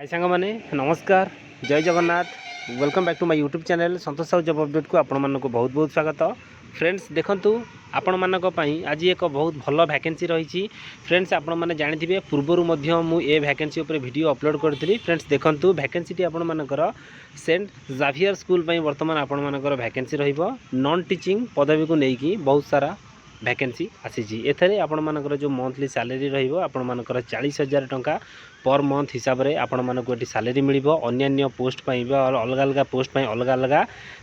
हाय सांग माने नमस्कार जय Jagannath welcome back to my YouTube channel Santosh Sahu job update को आपण मानक बहुत बहुत स्वागत। फ्रेंड्स देखंतु आपण मानक पई आज एक बहुत भल वैकेंसी रही। फ्रेंड्स आपण माने जानिथिबे पूर्वरु मध्य मु ए वैकेंसी ऊपर वीडियो अपलोड करथि। फ्रेंड्स देखंतु वैकेंसी आपण मानकर सेंट जावियर स्कूल पई वर्तमान आपण मानकर वैकेंसी रहिबो। नॉन टीचिंग पदवी को लेकी बहुत सारा वैकेंसी आसी। एथरे आपण मानकर जो मंथली सैलरी रहिबो आपण मानकर 40,000 टंका पर मंथ हिसाब से आपण मानक एटी सैलरी मिलिबो। अन्य पोस्ट पई अलग अलग पोस्ट पई अलग अलग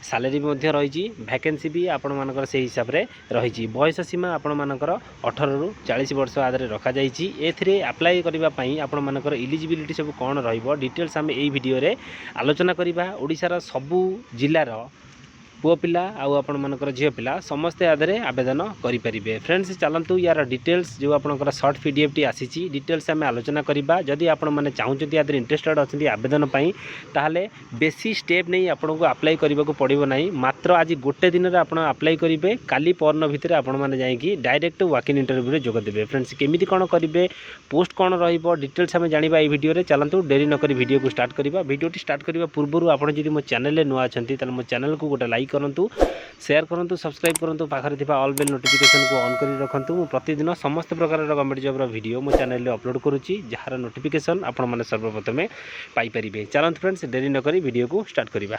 सैलरी भी रही। वैकेंसी भी आपण मानकर से हिसाब से रही। बयस सीमा आपण मानकर 18 रु 40 वर्ष आदरे रखा जाइछि। एथिरे अप्लाई करबा पई आपण मानकर एलिजिबिलिटी सब कोन रहिबो डिटेल्स हम एई वीडियो रे आलोचना करबा। ओडिसा रा सबु जिल्ला रो पुओ पिला आउ आपण मानकर झियो पिला समस्ते आदरे आवेदन करें। फ्रेंड्स चलतु यार डिटेल्स जो आपंकर सर्ट पीडीएफ टी आसी डिटेल्स आम आलोचना करवा। जदि आपण मैंने चाहते आदि इंटरेस्टेड अच्छा आवेदन ताहले बेसी स्टेप नहीं आपको अप्लाई करने को पड़ो ना। मात्र आज गोटे दिन में आप अप्लाई करेंगे काली परन भितर आपण मैंने जाकि डायरेक्ट वाकिंग इंटरव्यू जोगदेवे। फ्रेंड्स केमी कौन करेंगे पोस्ट कौन रिटेल्स आम जाना ये वीडियो रे। चलतु डेरी नक वीडियो को स्टार्ट करवा। वीडियो स्टार्ट करने पूर्व आप मो चैनल नुआ अच्छा मो चैनल को गोटे लाइक करंतु शेयर करंतु सब्सक्राइब करंतु पाखरे थिबा ऑल बेल नोटिफिकेशन को ऑन करी रखंतु। मु प्रतिदिन समस्त प्रकार गवर्नमेंट जॉब रो वीडियो मो चैनल रे अपलोड करूची जहार नोटिफिकेशन आपण माने सर्वप्रथमे पाई परिबे। चलंत फ्रेंड्स देरी न करी वीडियो को स्टार्ट करिबा।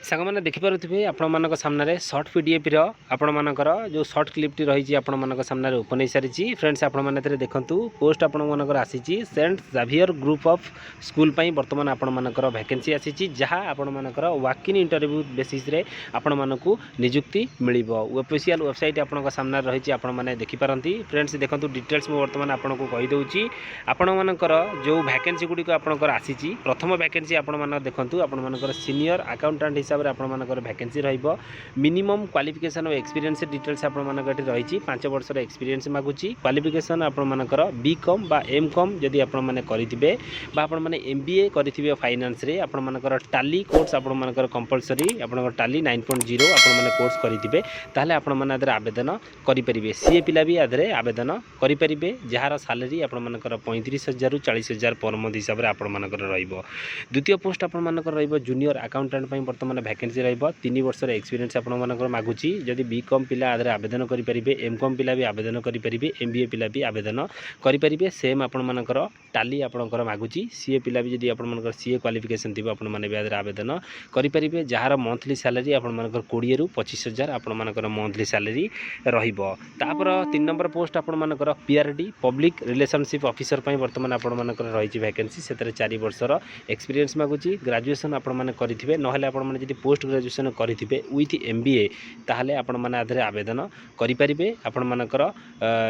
सांग मैंने देखिपे आपण मानक सामने सर्ट पीडीएफ रो आपण मानकर जो सर्ट क्लिप टी रही आपण मानक सामने ओपन हो सारी। फ्रेंड्स आपण माने देखंतु पोस्ट आपण मानकर आसी Saint Xavier group of school पई वर्तमान आपण मानकर वैकेंसी आसी जहाँ आपण मानकर वाकिंग इंटरव्यू बेसिस रे आपण मानकू नियुक्ति मिलिबो। ऑफिशियल वेबसाइट आपण सामने रही आपण माने देखि पारंती। फ्रेंड्स देखंतु डिटेल्स मु वर्तमान आपण को कहि दउची। आपण मानकर जो वैकेंसी गुडी को आपणकर आसी प्रथम वैकेंसी आपण मानक देखंतु आपण मानकर सीनियर अकाउंटेंट हिसाब रे आपण मानकर वैकेंसी रहिबो। मिनिमम क्वालिफिकेशन और एक्सपीरियंस डिटेल्स आपण मानकर एठी रही 5 वर्ष रे एक्सपीरियंस मागुची। क्वालिफिकेशन आपण मानकर बीकॉम बा एमकॉम जदि आपण माने करिथिबे बा आपण माने एमबीए करिथिबे फाइनेंस रे आपण मानकर टाली कोर्स आपण मानकर कंपलसरी आपण टाली 9.0 आपण माने कोर्स करिथिबे ताले आपण माने आदरे आवेदन करि परिबे। सीए पिला भी आदरे आवेदन करि परिबे जहार सैलरी आपण मानकर 35,000 रु 40,000 पर मंथ हिसाब रे आपण मानकर रहिबो। द्वितीय पोस्ट आपण मानकर रहिबो जूनियर अकाउंटेंट पई वर्तमान वैकेंसी रहिबो। 3 वर्ष रे एक्सपीरियंस आपण मानकर मागुची। जदि बीकॉम पिला आदरे आवेदन करि परिबे एमकॉम पिला भी आवेदन करि परिबे एमबीए पिला भी आवेदन करि परिबे। सेम आपण मानकर टाली आपणकर मागुची। सीए पिला भी जदि आपण मानकर सीए क्वालिफिकेशन थिबो आपण माने भी आदरे आवेदन करि परिबे जहार मंथली सैलरी आपण मानकर 20 रु 25,000 आपण मानकर मंथली सैलरी रहिबो। तापर 3 नंबर पोस्ट आपण मानकर पीआरडी पब्लिक रिलेशनशिप ऑफिसर पई वर्तमान आपण मानकर रहिची वैकेंसी। सेतरे 4 वर्ष रो एक्सपीरियंस मागुची। ग्रेजुएशन आपण माने करिथिबे नहले आपण माने जदि पोस्ट ग्रेजुएशन करिथिबे विथ एमबीए ताहले आपण माने आधरे आवेदन करि परिबे। आपण मानकर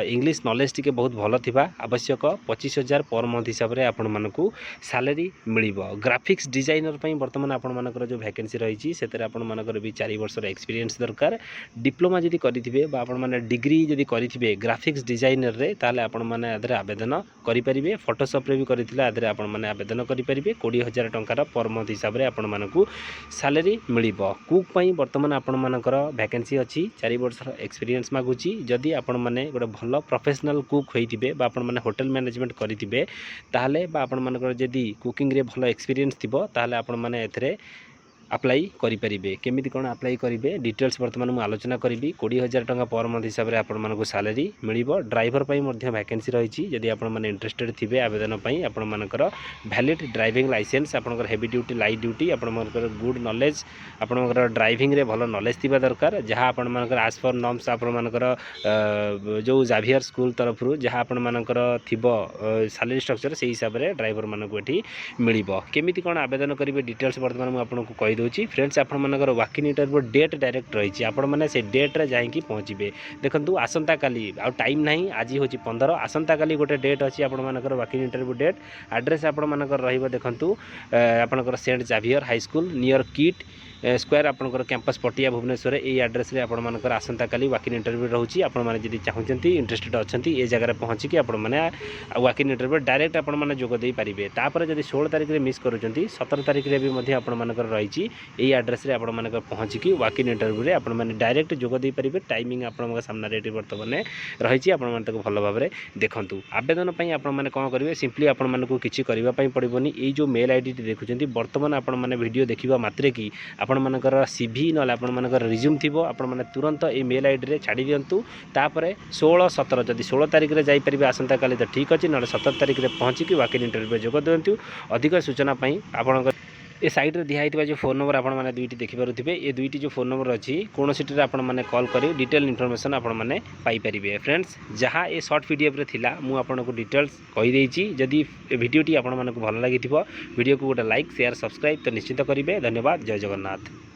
इंग्लिश नॉलेज टिके बहुत भलो थिबा आवश्यक। 25,000 पर मंथ हिसाब रे आपण मानकू सैलरी मिलिबो। ग्राफिक्स डिजाइनर पई वर्तमान आपण मानकर जो वैकेंसी रहिची सेतरे आपण मानकर भी 4 वर्ष रो एक्सपीरियंस दरकार। डिप्लोमा जदि करिथिबे बा आपण माने डिग्री जदि करिथिबे ग्राफिक्स डिजाइनर रे ताहले आपण माने आधरे आवेदन करि परिबे। फोटोशॉप रे भी करिथिले आधरे आपण माने आवेदन करि परिबे। 20,000 टंका पर मंथ हिसाब रे आपण मानकू सैलरी मिलिबो। कुक पई वर्तमान आपण मानकर वैकेंसी अछि 4 वर्ष एक्सपीरियंस मागुची। जदि आपण माने गोटे भलो प्रोफेशनल कुक होइतिबे बा आपण माने होटल मैनेजमेंट करितिबे ताहले बा आपण मानकर जदि कुकिंग रे भलो एक्सपीरियंस थिबो ताहले आपण माने एथरे अप्लाई करि परिबे। केमिति कोन अप्लाई करिवे डिटेल्स वर्तमान मु आलोचना करिबी। 20,000 टंका पर मंथ हिसाब रे आपण मानको सैलरी मिलिबो। ड्राइवर पई मध्ये वैकेंसी रहिची। जदि आपण माने इंटरेस्टेड थिबे आवेदन पई आपण मानकर वैलिड ड्राइविंग लाइसेंस आपनकर हेवी ड्यूटी लाइट ड्यूटी आपण मानकर गुड नॉलेज आपनकर ड्राइविंग रे भलो नॉलेज थिबा दरकार। जहां आपण मानकर एज पर नॉर्म्स आपण मानकर जो जावियर स्कूल तरफ रु जहां आपण मानकर थिबो सैलरी स्ट्रक्चर से हिसाब रे ड्राइवर मानको एठी मिलिबो। केमिति कोन आवेदन करिवे डिटेल्स वर्तमान मु आपनको कहि फ्रेंड्स आपण मानकर वाकिंग इंटरव्यू डेट डायरेक्ट रही आपण माने से डेट रे जाई पहुँचे। देखंतु आसंता काली आ टाइम नाही आज होची 15 आसंता काली गोटे डेट अछि आपण मानकर वाकिंग इंटरव्यू डेट। एड्रेस आपण मानकर रहिबो देखंतु आपनकर Saint Xavier high school near KIIT square आपंकर कैंपस पटिया भुवनेश्वर ये एड्रेस रे आपंकर आसंता काली वाकिन इंटरव्यू रोचे आपड़ी चाहते इंटरेस्टेड अच्छा ये जगह पहुँचिकी आपने वाकिन इंटरव्यू डायरेक्ट आपने जोगदे पारे तापर जब 16 तारिख में मिस कर 17 तारिख में भी आपंकर रही यही एड्रेस रे आपंकर पहुँचिकी वाकिन इंटरव्यू रे आपने डायरेक्ट जोगदे पारे टाइमिंग आपण सामने बर्तमान रही आपको भल भाव में देखूँ आवेदन आपने कौन करेंगे सिंपली आपको किसी करने पड़ोनी ये जो मेल आईडी देखुं बर्तमान आपने वीडियो देखा मात्रे कि आपणकर सीवी ना आपणकर रिज्यूम थी आपने तुरंत ये मेल आईडी रे छाड़ी दिंतु तापर 16 17 जदि 16 तारिख में जापर आसंता काली तो ठीक अच्छे ना 17 तारिख में पहुँचिकी वाकिन इंटरव्यू जोग दिंतु अधिक सूचना आपण ये साइड रे दिखाई जो फोन नंबर आपने दुईटी देखिपे ये दुईटी जो फोन नंबर अच्छी कौन सीट आपने कॉल कर डिटेल इनफॉरमेशन आपने पाइपर फ्रेंड्स जहाँ ये शॉर्ट पीडीएफ रे थिला मु आपको डिटेल्स कहीदेची जदि वीडियोटी आपको भल लगी वीडियो को गोटे लाइक शेयर सब्सक्राइब तो निश्चित करेंगे धन्यवाद जय जगन्नाथ।